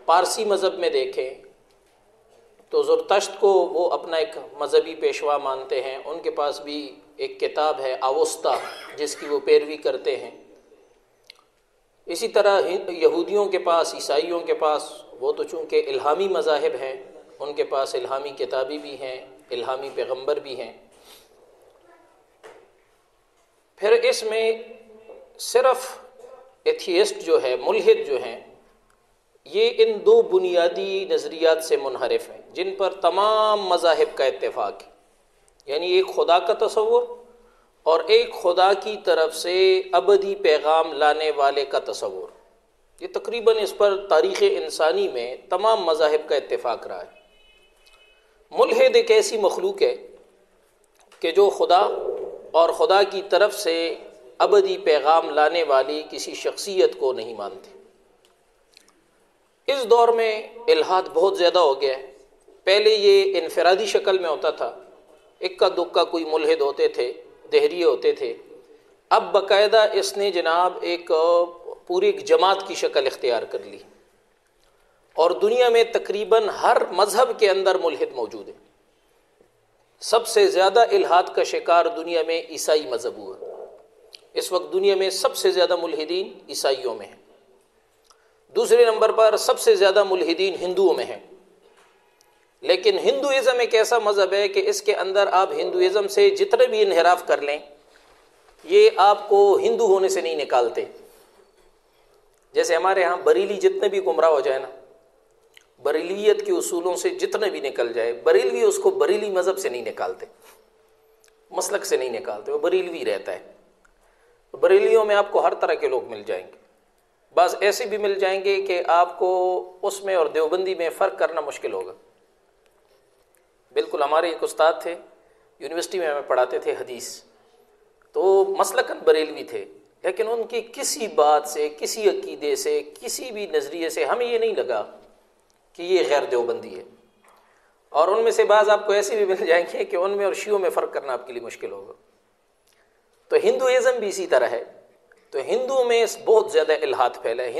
پارسی مذہب میں دیکھیں تو زرتشت کو وہ اپنا ایک مذہبی پیشوا مانتے ہیں، ان کے پاس بھی ایک کتاب ہے اوستا جس کی وہ پیروی کرتے ہیں۔ اسی طرح یہودیوں کے پاس، عیسائیوں کے پاس، وہ تو چونکہ الہامی مذاہب ہیں، ان کے پاس الہامی کتابی بھی ہیں، الہامی پیغمبر بھی ہیں۔ پھر اس میں صرف ایتھیسٹ جو ہے، ملحد جو ہیں، یہ ان دو بنیادی نظریات سے منحرف ہیں جن پر تمام مذاہب کا اتفاق ہے، یعنی ایک خدا کا تصور اور ایک خدا کی طرف سے ابدی پیغام لانے والے کا تصور۔ یہ تقریباً اس پر تاریخ انسانی میں تمام مذاہب کا اتفاق رہا ہے۔ ملحد ایک ایسی مخلوق ہے کہ جو خدا اور خدا کی طرف سے ابدی پیغام لانے والی کسی شخصیت کو نہیں مانتے۔ اس دور میں الحاد بہت زیادہ ہو گیا ہے۔ پہلے یہ انفرادی شکل میں ہوتا تھا، اکا دکا کوئی ملحد ہوتے تھے، دہریے ہوتے تھے۔ اب باقاعدہ اس نے جناب ایک پوری ایک جماعت کی شکل اختیار کر لی، اور دنیا میں تقریباً ہر مذہب کے اندر ملحد موجود ہے۔ سب سے زیادہ الحاد کا شکار دنیا میں عیسائی مذہب ہوا۔ اس وقت دنیا میں سب سے زیادہ ملحدین عیسائیوں میں ہیں۔ دوسرے نمبر پر سب سے زیادہ ملحدین ہندوؤں میں ہیں۔ لیکن ہندوازم ایک ایسا مذہب ہے کہ اس کے اندر آپ ہندوازم سے جتنے بھی انحراف کر لیں، یہ آپ کو ہندو ہونے سے نہیں نکالتے۔ جیسے ہمارے ہاں بریلی جتنے بھی گمراہ ہو جائے نا، بریلیت کے اصولوں سے جتنے بھی نکل جائے، بریلوی اس کو بریلی مذہب سے نہیں نکالتے، مسلک سے نہیں نکالتے، وہ بریلوی رہتا ہے۔ بریلیوں میں آپ کو ہر طرح کے لوگ مل جائیں گے، بعض ایسے بھی مل جائیں گے کہ آپ کو اس میں اور دیوبندی میں فرق کرنا مشکل ہوگا۔ بالکل ہمارے ایک استاد تھے، یونیورسٹی میں ہمیں پڑھاتے تھے حدیث، تو مسلکاً بریلوی تھے، لیکن ان کی کسی بات سے، کسی عقیدے سے، کسی بھی نظریے سے ہمیں یہ نہیں لگا کہ یہ غیر دیوبندی ہے۔ اور ان میں سے بعض آپ کو ایسے بھی مل جائیں گے کہ ان میں اور شیعوں میں فرق کرنا آپ کے لیے مشکل ہوگا۔ تو ہندوازم بھی اسی طرح ہے۔ تو ہندوؤں میں بہت زیادہ الحاد پھیلا ہے،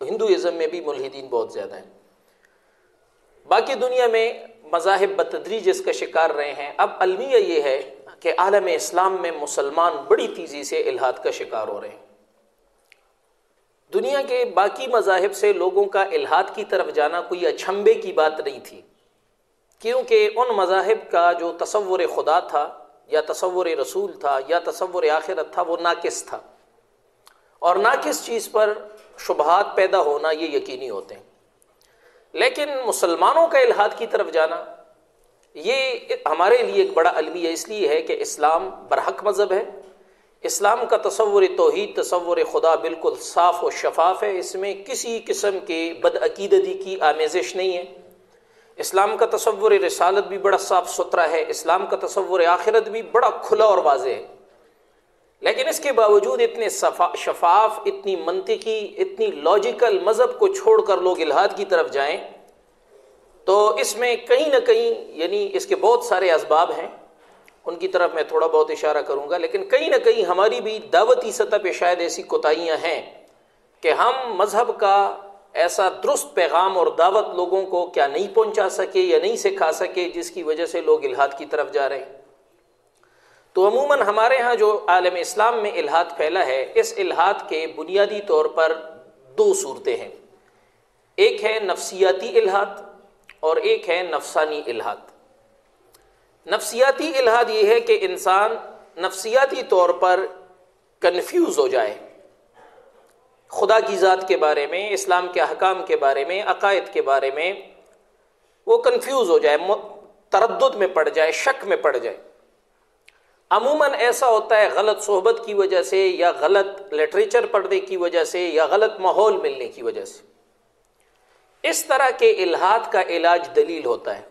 ہندوازم میں بھی ملحدین بہت زیادہ ہیں۔ باقی دنیا میں مذاہب بتدریج اس کا شکار رہے ہیں۔ اب المیہ یہ ہے کہ عالم اسلام میں مسلمان بڑی تیزی سے الحاد کا شکار ہو رہے ہیں۔ دنیا کے باقی مذاہب سے لوگوں کا الحاد کی طرف جانا کوئی اچھمبے کی بات نہیں تھی، کیونکہ ان مذاہب کا جو تصور خدا تھا یا تصور رسول تھا یا تصور آخرت تھا وہ ناقص تھا، اور ناقص چیز پر شبہات پیدا ہونا یہ یقینی ہوتے ہیں۔ لیکن مسلمانوں کا الحاد کی طرف جانا یہ ہمارے لیے ایک بڑا المیہ اس لیے ہے کہ اسلام برحق مذہب ہے۔ اسلام کا تصور توحید، تصور خدا بالکل صاف و شفاف ہے، اس میں کسی قسم کی بدعقیدتی کی آمیزش نہیں ہے۔ اسلام کا تصور رسالت بھی بڑا صاف ستھرا ہے، اسلام کا تصور آخرت بھی بڑا کھلا اور واضح ہے۔ لیکن اس کے باوجود اتنے شفاف، اتنی منطقی، اتنی لاجیکل مذہب کو چھوڑ کر لوگ الحاد کی طرف جائیں، تو اس میں کہیں نہ کہیں، یعنی اس کے بہت سارے اسباب ہیں، ان کی طرف میں تھوڑا بہت اشارہ کروں گا، لیکن کہیں نہ کہیں ہماری بھی دعوتی سطح پہ شاید ایسی کوتاہیاں ہیں کہ ہم مذہب کا ایسا درست پیغام اور دعوت لوگوں کو کیا نہیں پہنچا سکے یا نہیں سکھا سکے، جس کی وجہ سے لوگ الحاد کی طرف جا رہے ہیں۔ تو عموماً ہمارے ہاں جو عالم اسلام میں الحاد پھیلا ہے، اس الحاد کے بنیادی طور پر دو صورتیں ہیں، ایک ہے نفسیاتی الحاد اور ایک ہے نفسانی الحاد۔ نفسیاتی الحاد یہ ہے کہ انسان نفسیاتی طور پر کنفیوز ہو جائے، خدا کی ذات کے بارے میں، اسلام کے احکام کے بارے میں، عقائد کے بارے میں وہ کنفیوز ہو جائے، تردد میں پڑ جائے، شک میں پڑ جائے۔ عموماً ایسا ہوتا ہے غلط صحبت کی وجہ سے، یا غلط لٹریچر پڑھنے کی وجہ سے، یا غلط ماحول ملنے کی وجہ سے۔ اس طرح کے الحاد کا علاج دلیل ہوتا ہے۔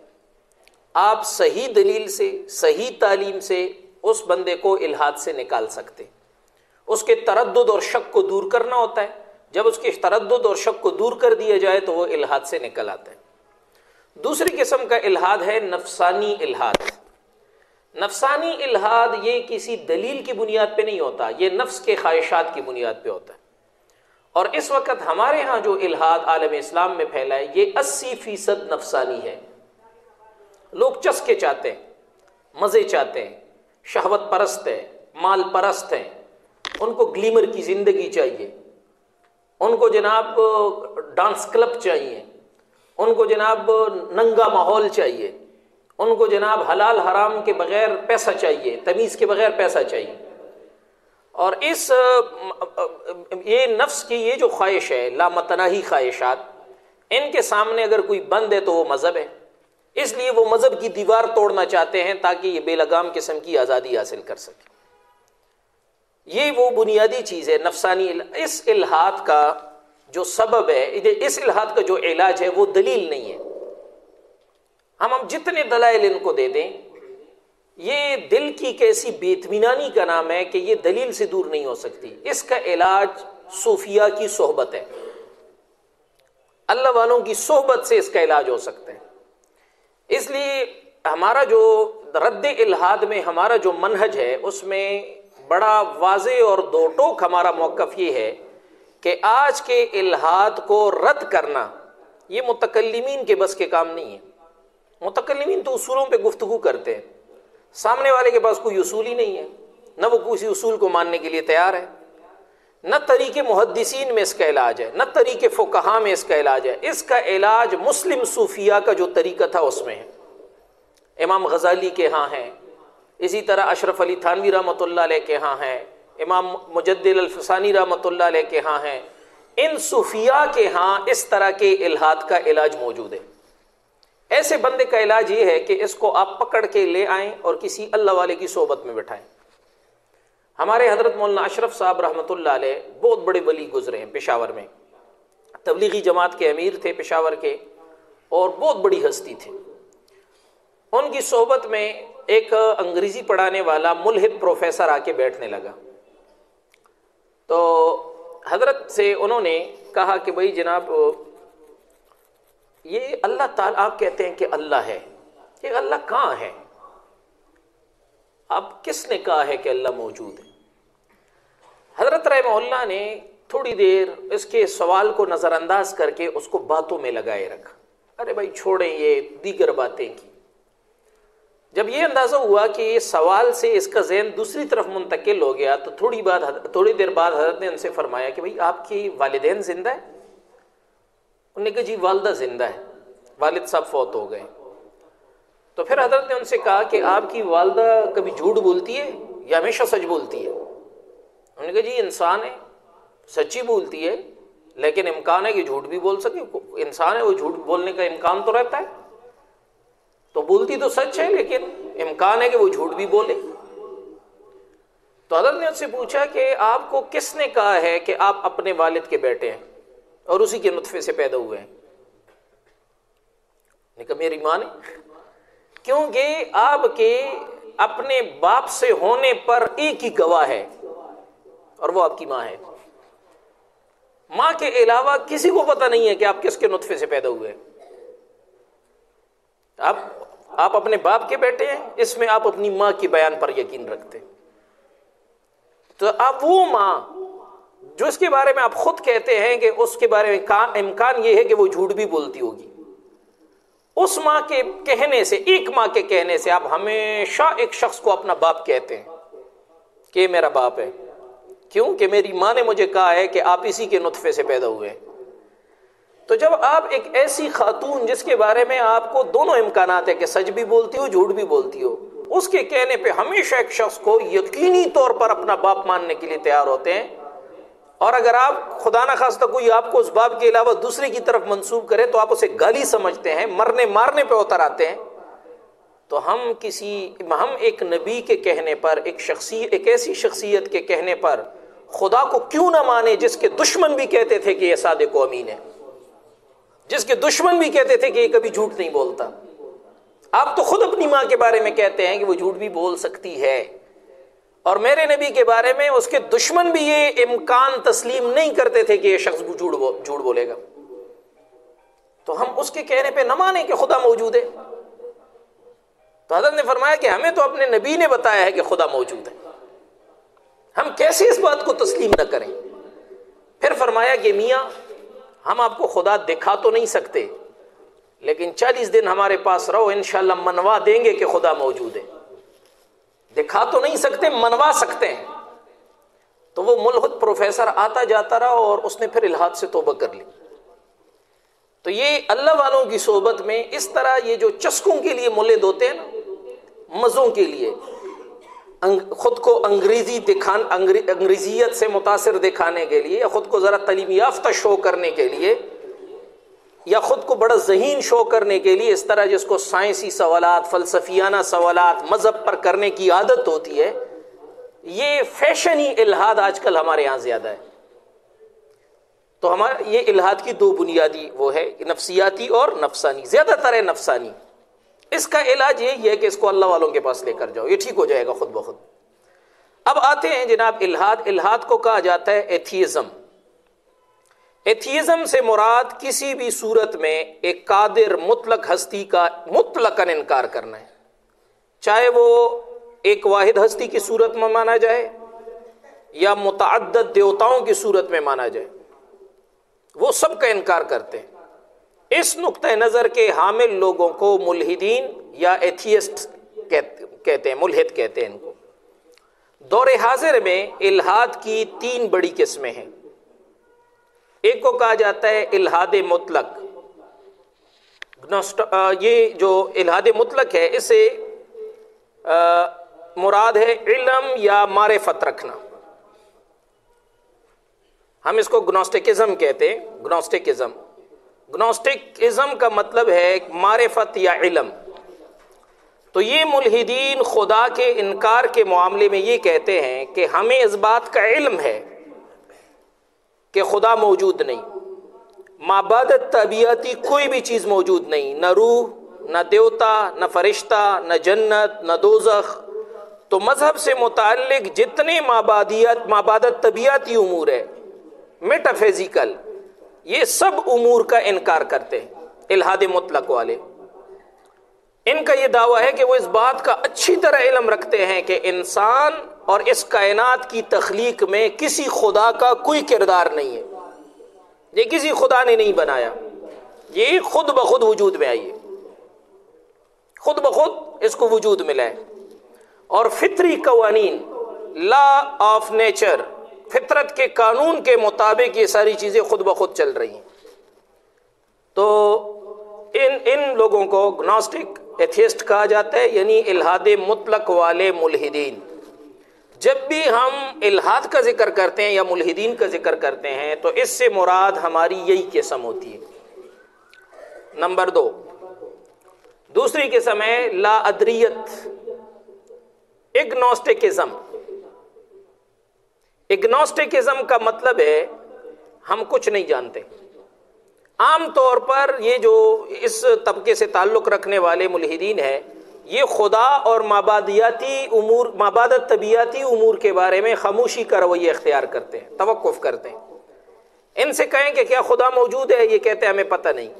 آپ صحیح دلیل سے، صحیح تعلیم سے اس بندے کو الحاد سے نکال سکتے، اس کے تردد اور شک کو دور کرنا ہوتا ہے۔ جب اس کے تردد اور شک کو دور کر دیا جائے تو وہ الحاد سے نکل آتا ہے۔ دوسری قسم کا الحاد ہے نفسانی الحاد۔ نفسانی الحاد یہ کسی دلیل کی بنیاد پہ نہیں ہوتا، یہ نفس کے خواہشات کی بنیاد پہ ہوتا ہے، اور اس وقت ہمارے ہاں جو الحاد عالم اسلام میں پھیلا ہے یہ 80% نفسانی ہے. لوگ چسکے چاہتے ہیں, مزے چاہتے ہیں, شہوت پرست ہیں, مال پرست ہیں, ان کو گلیمر کی زندگی چاہیے, ان کو جناب ڈانس کلب چاہیے, ان کو جناب ننگا ماحول چاہیے, ان کو جناب حلال حرام کے بغیر پیسہ چاہیے, تمیز کے بغیر پیسہ چاہیے. اور یہ نفس کی یہ جو خواہش ہے, لامتناہی خواہشات, ان کے سامنے اگر کوئی بند ہے تو وہ مذہب ہے. اس لیے وہ مذہب کی دیوار توڑنا چاہتے ہیں تاکہ یہ بے لگام قسم کی آزادی حاصل کر سکے. یہ وہ بنیادی چیز ہے نفسانی. اس الحاد کا جو سبب ہے, اس الحاد کا جو علاج ہے وہ دلیل نہیں ہے. ہم جتنے دلائل ان کو دے دیں, یہ دل کی کیسی بے اطمینانی کا نام ہے کہ یہ دلیل سے دور نہیں ہو سکتی. اس کا علاج صوفیاء کی صحبت ہے, اللہ والوں کی صحبت سے اس کا علاج ہو سکتا ہے. اس لیے ہمارا جو رد الحاد میں ہمارا جو منہج ہے اس میں بڑا واضح اور دو ٹوک ہمارا موقف یہ ہے کہ آج کے الحاد کو رد کرنا یہ متکلمین کے بس کے کام نہیں ہے. متکلمین تو اصولوں پہ گفتگو کرتے ہیں, سامنے والے کے پاس کوئی اصول ہی نہیں ہے, نہ وہ کسی اصول کو ماننے کے لیے تیار ہے, نہ طریقے محدثین میں اس کا علاج ہے, نہ طریقے فقہاء میں اس کا علاج ہے. اس کا علاج مسلم صوفیاء کا جو طریقہ تھا اس میں ہے. امام غزالی کے ہاں ہے, اسی طرح اشرف علی تھانوی رحمۃ اللہ علیہ کے ہاں ہے, امام مجدد الفسانی رحمۃ اللہ علیہ کے ہاں ہے. ان صوفیاء کے ہاں اس طرح کے الحاد کا علاج موجود ہے. ایسے بندے کا علاج یہ ہے کہ اس کو آپ پکڑ کے لے آئیں اور کسی اللہ والے کی صحبت میں بٹھائیں. ہمارے حضرت مولانا اشرف صاحب رحمۃ اللہ علیہ بہت بڑے ولی گزرے ہیں پشاور میں, تبلیغی جماعت کے امیر تھے پشاور کے, اور بہت بڑی ہستی تھے. ان کی صحبت میں ایک انگریزی پڑھانے والا ملحد پروفیسر آ کے بیٹھنے لگا. تو حضرت سے انہوں نے کہا کہ بھائی جناب, یہ اللہ تعالیٰ آپ کہتے ہیں کہ اللہ ہے, یہ اللہ کہاں ہے؟ اب کس نے کہا ہے کہ اللہ موجود ہے؟ حضرت رحمہ اللہ نے تھوڑی دیر اس کے سوال کو نظر انداز کر کے اس کو باتوں میں لگائے رکھا. ارے بھائی چھوڑیں یہ دیگر باتیں کی. جب یہ اندازہ ہوا کہ یہ سوال سے اس کا ذہن دوسری طرف منتقل ہو گیا تو تھوڑی دیر بعد حضرت نے ان سے فرمایا کہ بھائی آپ کی والدین زندہ ہیں؟ انہوں نے کہا جی والدہ زندہ ہے, والد صاحب فوت ہو گئے. تو پھر حضرت نے ان سے کہا کہ آپ کی والدہ کبھی جھوٹ بولتی ہے یا ہمیشہ سچ بولتی ہے؟ انہوں نے کہا جی انسان ہے, سچی بولتی ہے, لیکن امکان ہے کہ جھوٹ بھی بول سکے. انسان ہے, وہ جھوٹ بولنے کا امکان تو رہتا ہے, تو بولتی تو سچ ہے لیکن امکان ہے کہ وہ جھوٹ بھی بولے. تو حضرت نے ان سے پوچھا کہ آپ کو کس نے کہا ہے کہ آپ اپنے والد کے بیٹے ہیں اور اسی کے نطفے سے پیدا ہوئے ہیں؟ نے کہا میری ماں نے, کیونکہ آپ کے اپنے باپ سے ہونے پر ایک ہی گواہ ہے اور وہ آپ کی ماں ہے. ماں کے علاوہ کسی کو پتہ نہیں ہے کہ آپ کس کے نطفے سے پیدا ہوئے ہیں. آپ اپنے باپ کے بیٹے ہیں, اس میں آپ اپنی ماں کی بیان پر یقین رکھتے ہیں. تو اب وہ ماں جو اس کے بارے میں آپ خود کہتے ہیں کہ اس کے بارے میں امکان یہ ہے کہ وہ جھوٹ بھی بولتی ہوگی, اس ماں کے کہنے سے, ایک ماں کے کہنے سے آپ ہمیشہ ایک شخص کو اپنا باپ کہتے ہیں کہ میرا باپ ہے. کیوں کہ میری ماں نے مجھے کہا ہے کہ آپ اسی کے نطفے سے پیدا ہوئے ہیں. تو جب آپ ایک ایسی خاتون جس کے بارے میں آپ کو دونوں امکانات ہے کہ سچ بھی بولتی ہو جھوٹ بھی بولتی ہو, اس کے کہنے پہ ہمیشہ ایک شخص کو یقینی طور پر اپنا باپ ماننے کے لیے تیار ہوتے ہیں. اور اگر آپ خدا نخواستہ کوئی آپ کو اس باپ کے علاوہ دوسرے کی طرف منسوب کرے تو آپ اسے گالی سمجھتے ہیں, مرنے مارنے پہ اتر آتے ہیں. تو ہم ایک نبی کے کہنے پر, ایک ایسی شخصیت کے کہنے پر خدا کو کیوں نہ مانے جس کے دشمن بھی کہتے تھے کہ یہ صادق و امین ہے, جس کے دشمن بھی کہتے تھے کہ یہ کبھی جھوٹ نہیں بولتا. آپ تو خود اپنی ماں کے بارے میں کہتے ہیں کہ وہ جھوٹ بھی بول سکتی ہے, اور میرے نبی کے بارے میں اس کے دشمن بھی یہ امکان تسلیم نہیں کرتے تھے کہ یہ شخص جھوٹ بولے گا. تو ہم اس کے کہنے پہ نہ مانیں کہ خدا موجود ہے. تو حضرت نے فرمایا کہ ہمیں تو اپنے نبی نے بتایا ہے کہ خدا موجود ہے, ہم کیسے اس بات کو تسلیم نہ کریں؟ پھر فرمایا کہ میاں ہم آپ کو خدا دکھا تو نہیں سکتے، لیکن 40 دن ہمارے پاس رہو، انشاءاللہ منوا دیں گے کہ خدا موجود ہے۔ دکھا تو نہیں سکتے، منوا سکتے ہیں۔ تو وہ ملحد پروفیسر آتا جاتا رہا اور اس نے پھر الحاد سے توبہ کر لی۔ تو یہ اللہ والوں کی صحبت میں اس طرح یہ جو چسکوں کے لیے مولد ہوتے ہیں نا، مزوں کے لیے، خود کو انگریزیت سے متاثر دکھانے کے لیے، یا خود کو ذرا تعلیم یافتہ شو کرنے کے لیے، یا خود کو بڑا ذہین شو کرنے کے لیے، اس طرح جس کو سائنسی سوالات، فلسفیانہ سوالات مذہب پر کرنے کی عادت ہوتی ہے، یہ فیشنی الحاد آج کل ہمارے ہاں زیادہ ہے۔ تو ہمارا یہ الحاد کی دو بنیادی وہ ہے، نفسیاتی اور نفسانی، زیادہ تر ہے نفسانی۔ اس کا علاج یہی ہے کہ اس کو اللہ والوں کے پاس لے کر جاؤ، یہ ٹھیک ہو جائے گا خود بخود۔ اب آتے ہیں جناب الحاد کو کہا جاتا ہے ایتھیزم۔ ایتھیزم سے مراد کسی بھی صورت میں ایک قادر مطلق ہستی کا مطلقاً انکار کرنا ہے، چاہے وہ ایک واحد ہستی کی صورت میں مانا جائے یا متعدد دیوتاؤں کی صورت میں مانا جائے، وہ سب کا انکار کرتے ہیں۔ اس نقطہ نظر کے حامل لوگوں کو ملحدین یا ایتھیسٹ کہتے ہیں، ملحد کہتے ہیں ان کو۔ دور حاضر میں الحاد کی 3 بڑی قسمیں ہیں۔ ایک کو کہا جاتا ہے الحاد مطلق۔ یہ جو الحاد مطلق ہے، اس سے مراد ہے علم یا معرفت رکھنا۔ ہم اس کو گنوسٹکزم کہتے ہیں، گنوسٹکزم کا مطلب ہے معرفت یا علم۔ تو یہ ملحدین خدا کے انکار کے معاملے میں یہ کہتے ہیں کہ ہمیں اس بات کا علم ہے کہ خدا موجود نہیں، معبودت طبیعتی کوئی بھی چیز موجود نہیں، نہ روح، نہ دیوتا، نہ فرشتہ، نہ جنت، نہ دوزخ۔ تو مذہب سے متعلق جتنے معبودت طبیعتی امور ہے، میٹا فزیکل، یہ سب امور کا انکار کرتے ہیں الحاد مطلق والے۔ ان کا یہ دعویٰ ہے کہ وہ اس بات کا اچھی طرح علم رکھتے ہیں کہ انسان اور اس کائنات کی تخلیق میں کسی خدا کا کوئی کردار نہیں ہے، یہ کسی خدا نے نہیں بنایا، یہ خود بخود وجود میں آئی ہے، خود بخود اس کو وجود ملا ہے۔ اور فطری قوانین، لا آف نیچر، فطرت کے قانون کے مطابق یہ ساری چیزیں خود بخود چل رہی ہیں۔ تو ان لوگوں کو گنوسٹک ایتھیسٹ کہا جاتا ہے، یعنی الحاد مطلق والے ملحدین۔ جب بھی ہم الحاد کا ذکر کرتے ہیں یا ملحدین کا ذکر کرتے ہیں تو اس سے مراد ہماری یہی قسم ہوتی ہے۔ نمبر 2، دوسری قسم ہے لا ادریت، اگنوسٹکزم۔ اگنوسٹکزم کا مطلب ہے ہم کچھ نہیں جانتے۔ عام طور پر یہ جو اس طبقے سے تعلق رکھنے والے ملحدین ہیں، یہ خدا اور معبودت طبیعتی امور کے بارے میں خاموشی کا رویہ اختیار کرتے ہیں، توقف کرتے ہیں۔ ان سے کہیں کہ کیا خدا موجود ہے، یہ کہتے ہیں ہمیں پتہ نہیں۔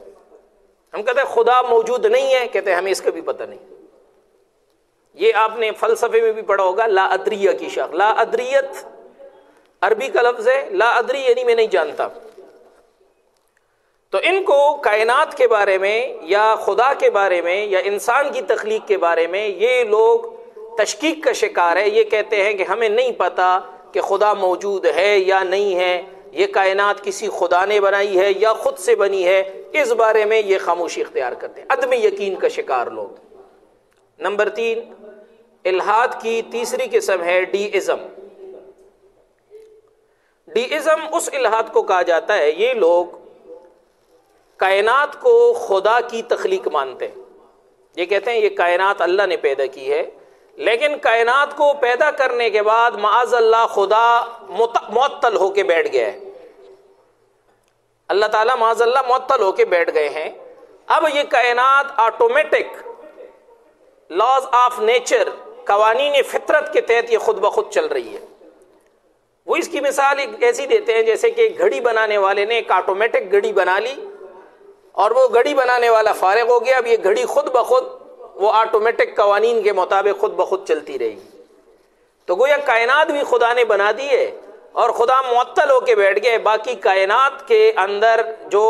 ہم کہتے ہیں خدا موجود نہیں ہے، کہتے ہیں ہمیں اس کا بھی پتہ نہیں۔ یہ آپ نے فلسفے میں بھی پڑھا ہوگا، لا ادریہ کی شاخ۔ لا ادریت عربی کا لفظ ہے، لا ادری یعنی میں نہیں جانتا۔ تو ان کو کائنات کے بارے میں یا خدا کے بارے میں یا انسان کی تخلیق کے بارے میں یہ لوگ تشکیک کا شکار ہے۔ یہ کہتے ہیں کہ ہمیں نہیں پتا کہ خدا موجود ہے یا نہیں ہے، یہ کائنات کسی خدا نے بنائی ہے یا خود سے بنی ہے، اس بارے میں یہ خاموشی اختیار کرتے ہیں، عدم یقین کا شکار لوگ۔ نمبر 3، الحاد کی تیسری قسم ہے ڈی ازم۔ ڈی ازم اس الحاد کو کہا جاتا ہے، یہ لوگ کائنات کو خدا کی تخلیق مانتے ہیں۔ یہ کہتے ہیں یہ کائنات اللہ نے پیدا کی ہے، لیکن کائنات کو پیدا کرنے کے بعد معاذ اللہ خدا معطل ہو کے بیٹھ گیا ہے، اللہ تعالیٰ معاذ اللہ معطل ہو کے بیٹھ گئے ہیں۔ اب یہ کائنات آٹومیٹک لاز آف نیچر، قوانین فطرت کے تحت یہ خود بخود چل رہی ہے۔ وہ اس کی مثال ایک ایسی دیتے ہیں جیسے کہ گھڑی بنانے والے نے ایک آٹومیٹک گھڑی بنا لی اور وہ گھڑی بنانے والا فارغ ہو گیا، اب یہ گھڑی خود بخود وہ آٹومیٹک قوانین کے مطابق خود بخود چلتی رہے گی۔ تو گویا کائنات بھی خدا نے بنا دی ہے اور خدا معطل ہو کے بیٹھ گئے، باقی کائنات کے اندر جو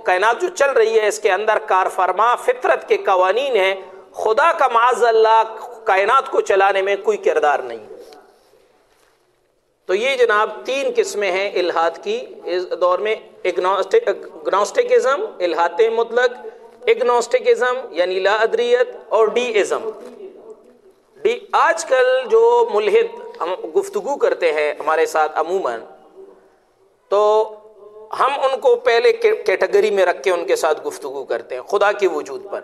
کائنات جو چل رہی ہے اس کے اندر کار فرما فطرت کے قوانین ہیں، خدا کا معاذ اللہ کائنات کو چلانے میں کوئی کردار نہیں۔ تو یہ جناب 3 قسمیں ہیں الہاد کی اس دور میں، اگنوسٹکزم الہاد مطلق، اگنوسٹکزم یعنی لا ادریت، اور ڈی ازم۔ آج کل جو ملحد ہم گفتگو کرتے ہیں ہمارے ساتھ عموماً، تو ہم ان کو پہلے کیٹیگری میں رکھ کے ان کے ساتھ گفتگو کرتے ہیں خدا کے وجود پر،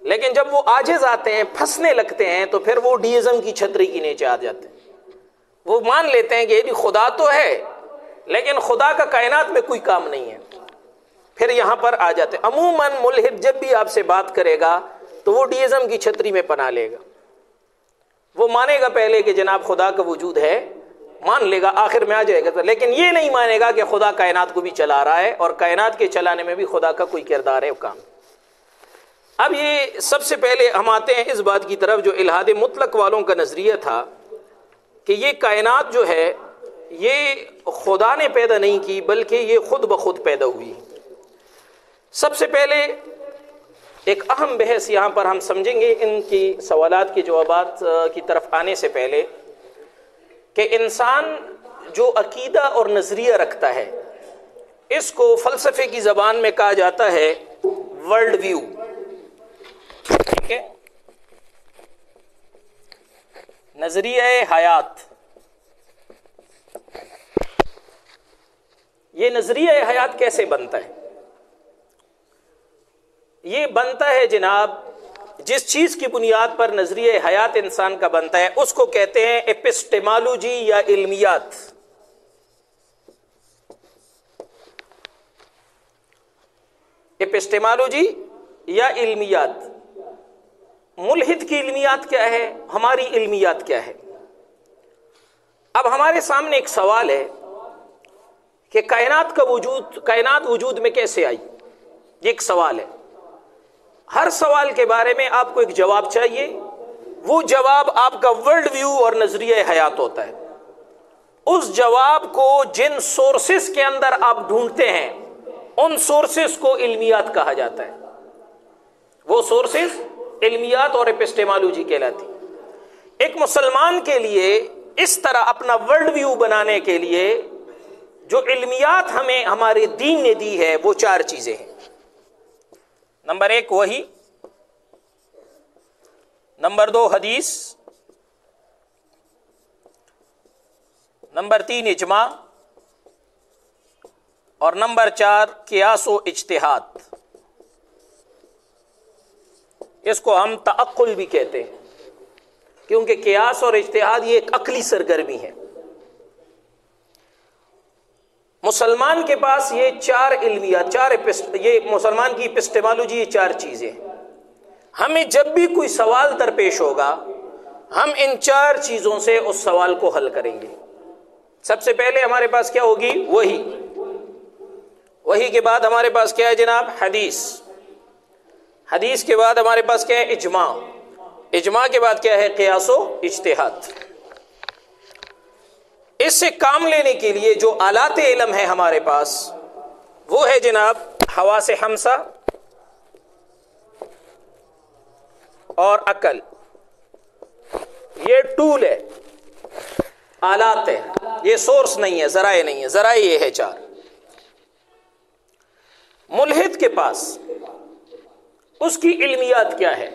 لیکن جب وہ عاجز آتے ہیں، پھنسنے لگتے ہیں، تو پھر وہ ڈی ازم کی چھتری کے نیچے آ جاتے ہیں۔ وہ مان لیتے ہیں کہ خدا تو ہے لیکن خدا کا کائنات میں کوئی کام نہیں ہے، پھر یہاں پر آ جاتے ہیں۔ عموماً ملحد جب بھی آپ سے بات کرے گا تو وہ ڈی ازم کی چھتری میں پناہ لے گا، وہ مانے گا پہلے کہ جناب خدا کا وجود ہے، مان لے گا، آخر میں آ جائے گا، لیکن یہ نہیں مانے گا کہ خدا کائنات کو بھی چلا رہا ہے اور کائنات کے چلانے میں بھی خدا کا کوئی کردار ہے کام۔ اب یہ سب سے پہلے ہم آتے ہیں اس بات کی طرف جو الہاد مطلق والوں کا نظریہ تھا کہ یہ کائنات جو ہے یہ خدا نے پیدا نہیں کی بلکہ یہ خود بخود پیدا ہوئی۔ سب سے پہلے ایک اہم بحث یہاں پر ہم سمجھیں گے ان کی سوالات کے جوابات کی طرف آنے سے پہلے، کہ انسان جو عقیدہ اور نظریہ رکھتا ہے اس کو فلسفے کی زبان میں کہا جاتا ہے ورلڈ ویو، ٹھیک ہے، نظریہ حیات۔ یہ نظریہ حیات کیسے بنتا ہے؟ یہ بنتا ہے جناب جس چیز کی بنیاد پر نظریہ حیات انسان کا بنتا ہے اس کو کہتے ہیں ایپسٹیمالوجی یا علمیات۔ ایپسٹیمالوجی یا علمیات۔ ملحد کی علمیات کیا ہے، ہماری علمیات کیا ہے؟ اب ہمارے سامنے ایک سوال ہے کہ کائنات وجود میں کیسے آئی، یہ ایک سوال ہے۔ ہر سوال کے بارے میں آپ کو ایک جواب چاہیے، وہ جواب آپ کا ورلڈ ویو اور نظریہ حیات ہوتا ہے۔ اس جواب کو جن سورسز کے اندر آپ ڈھونڈتے ہیں ان سورسز کو علمیات کہا جاتا ہے، وہ سورسز علمیات اور ایپسٹیمالوجی کہلاتی۔ ایک مسلمان کے لیے اس طرح اپنا ورلڈ ویو بنانے کے لیے جو علمیات ہمیں ہمارے دین نے دی ہے وہ 4 چیزیں ہیں۔ نمبر 1 وحی، نمبر 2 حدیث، نمبر 3 اجماع، اور نمبر 4 قیاس و اجتہاد۔ اس کو ہم تعقل بھی کہتے ہیں کیونکہ قیاس اور اجتہاد یہ ایک عقلی سرگرمی ہے۔ مسلمان کے پاس یہ 4 علمیات، یہ مسلمان کی ایپسٹیمالوجی، یہ 4 چیزیں ہیں۔ ہمیں جب بھی کوئی سوال درپیش ہوگا ہم ان 4 چیزوں سے اس سوال کو حل کریں گے۔ سب سے پہلے ہمارے پاس کیا ہوگی؟ وحی۔ وحی کے بعد ہمارے پاس کیا ہے جناب؟ حدیث۔ حدیث کے بعد ہمارے پاس کیا ہے؟ اجماع۔ اجماع کے بعد کیا ہے؟ قیاس و اجتہاد۔ اس سے کام لینے کے لیے جو آلات علم ہے ہمارے پاس وہ ہے جناب حواس خمسہ اور عقل۔ یہ ٹول ہے، آلات ہے، یہ سورس نہیں ہے، ذرائع نہیں ہے، ذرائع یہ ہے 4۔ ملحد کے پاس اس کی علمیات کیا ہے؟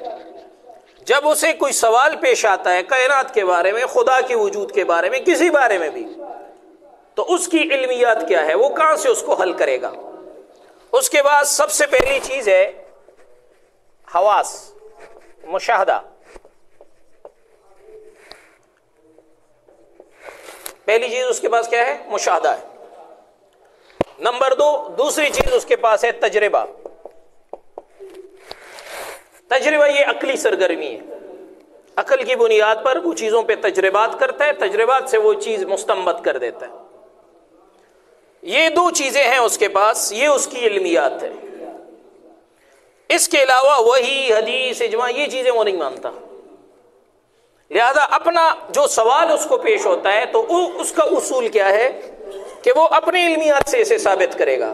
جب اسے کوئی سوال پیش آتا ہے کائنات کے بارے میں، خدا کے وجود کے بارے میں، کسی بارے میں بھی، تو اس کی علمیات کیا ہے، وہ کہاں سے اس کو حل کرے گا؟ اس کے بعد سب سے پہلی چیز ہے حواس، مشاہدہ۔ پہلی چیز اس کے پاس کیا ہے؟ مشاہدہ ہے۔ نمبر 2 دوسری چیز اس کے پاس ہے تجربہ۔ تجربہ یہ عقلی سرگرمی ہے، عقل کی بنیاد پر وہ چیزوں پہ تجربات کرتا ہے، تجربات سے وہ چیز مستنبط کر دیتا ہے۔ یہ 2 چیزیں ہیں اس کے پاس، یہ اس کی علمیات ہے۔ اس کے علاوہ وحی، حدیث، اجماع یہ چیزیں وہ نہیں مانتا۔ لہذا اپنا جو سوال اس کو پیش ہوتا ہے تو اس کا اصول کیا ہے کہ وہ اپنی علمیات سے اسے ثابت کرے گا،